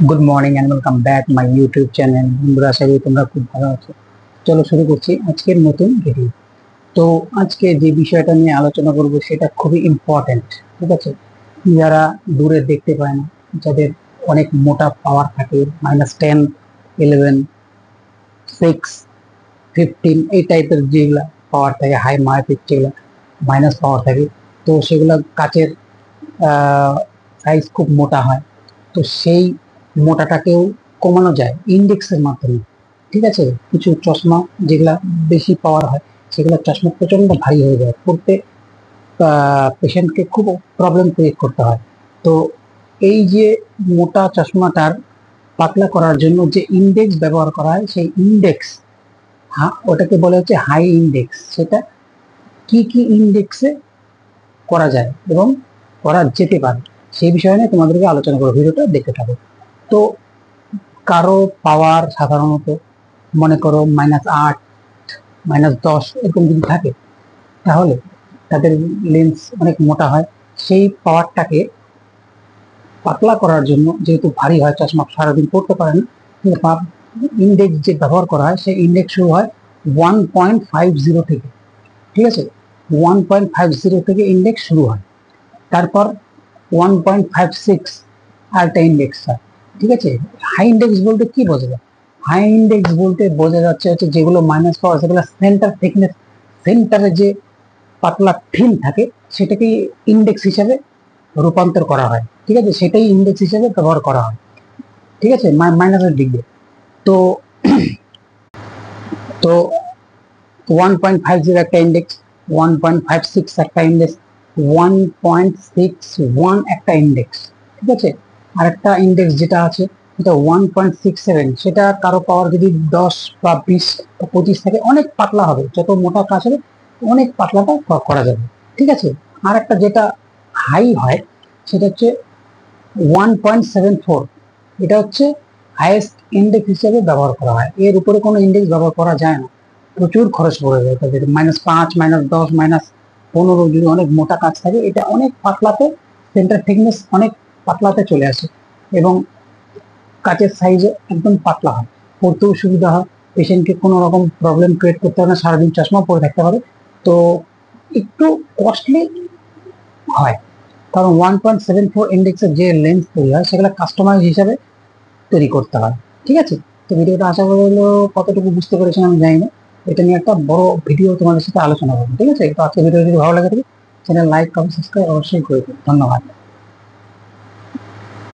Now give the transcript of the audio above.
Good morning and welcome back my YouTube channel. বন্ধুরা, আশা করি তোমরা খুব ভালো আছো। চলো শুরু করছি আজকের নতুন ভিডিও। তো আজকে যে বিষয়টা নিয়ে আলোচনা করব সেটা খুবই ইম্পর্টেন্ট। ঠিক আছে, যারা দূরে দেখতে পায় না, যাদের অনেক মোটা পাওয়ার থাকে, -10, 11, 6, 15 এই টাইপের যেগুলা পাওয়ার থাকে, হাই মার্কেট যেগুলা মাইনাস পাওয়ার থাকে, তো সেগুলা কাচের সাইজ খুব মোটা হয়। তো সেই মোটাটাকেও কমানো যায় ইন্ডেক্সের মাধ্যমে। ঠিক আছে, কিছু চশমা যেগুলা বেশি পাওয়ার হয়, সেগুলো চশমা প্রচন্ড ভারী হয়ে যায়, পড়তে পেশেন্টকে খুব প্রবলেম ক্রিয়েট করতে হয়। তো এই যে মোটা চশমাটার পাতলা করার জন্য যে ইন্ডেক্স ব্যবহার করা হয়, সেই ইন্ডেক্স, হ্যাঁ, ওটাকে বলে হচ্ছে হাই ইন্ডেক্স। সেটা কি কি ইন্ডেক্সে করা যায় এবং করা যেতে পারে, সেই বিষয় নিয়ে তোমাদেরকে আলোচনা করবো। ভিডিওটা দেখতে থাকো। তো কারো পাওয়ার সাধারণত মনে করো -8, -10 এরকম যদি থাকে, তাহলে তাদের লেন্স অনেক মোটা হয়। সেই পাওয়ারটাকে পাতলা করার জন্য, যেহেতু ভারী হয়, চশমা সারাদিন পড়তে পারে না, ইন্ডেক্স যে ব্যবহার করা হয়, সেই ইন্ডেক্স শুরু হয় 1.50 থেকে। ঠিক আছে, 1.50 থেকে ইন্ডেক্স শুরু হয়। তারপর 1.56 আর একটা ইন্ডেক্স হয়। ঠিক আছে, হাই ইন্ডেক্স বলতে কি বোঝা যায়? হাই ইন্ডেক্স বলতে বোঝা যাচ্ছে হচ্ছে যেগুলো মাইনাস পাওয়ার, সেগুলো সেন্টার থিকনেস, সেন্টারে যে পাতলা থিন থাকে, সেটাকে ইন্ডেক্স হিসাবে রূপান্তর করা হয়। ঠিক আছে, সেটাই ইন্ডেক্স হিসাবে ব্যবহার করা হয়। ঠিক আছে, মাইনাসের দিক দিয়ে। তো তো 1.50 একটা ইন্ডেক্স, 1.56 একটা ইন্ডেক্স, 1.61 একটা ইন্ডেক্স। ঠিক আছে, আরেকটা ইন্ডেক্স যেটা আছে সেটা 1.67। সেটা কারো পাওয়ার যদি 10 বা 20 বা 25 থাকে, অনেক পাতলা হবে। যত মোটা কাজ হবে অনেক পাতলাটা করা যাবে। ঠিক আছে, আর একটা যেটা হাই হয়, সেটা হচ্ছে 1.74। এটা হচ্ছে হাইয়েস্ট ইন্ডেক্স হিসেবে ব্যবহার করা হয়। এর উপরে কোনো ইন্ডেক্স ব্যবহার করা যায় না, প্রচুর খরচ পড়ে যায় তাদের। -5, -10, -15 যদি অনেক মোটা কাজ থাকে, এটা অনেক পাতলাতে, সেন্টার থিকনেস অনেক পাতলাতে চলে আসে এবং কাচের সাইজে একদম পাতলা হয়, পড়তেও সুবিধা হয়, পেশেন্টকে কোনো রকম প্রবলেম ক্রিয়েট করতে হবে না, সারাদিন চশমা পরে থাকতে পারে। তো একটু কস্টলি হয়, কারণ 1.74 ইন্ডেক্সের যে লেন্স তৈরি হয়, সেগুলো কাস্টমাইজ হিসাবে তৈরি করতে হয়। ঠিক আছে, তো ভিডিওটা আশা করি হলো কতটুকু বুঝতে পেরেছেন আমি জানি না। এটা নিয়ে একটা বড় ভিডিও তোমাদের সাথে আলোচনা করবো। ঠিক আছে, তো আজকে ভিডিও যদি ভালো লাগে থাকে, চ্যানেল লাইক, কমেন্ট, সাবস্ক্রাইব অবশ্যই করে দিন। ধন্যবাদ।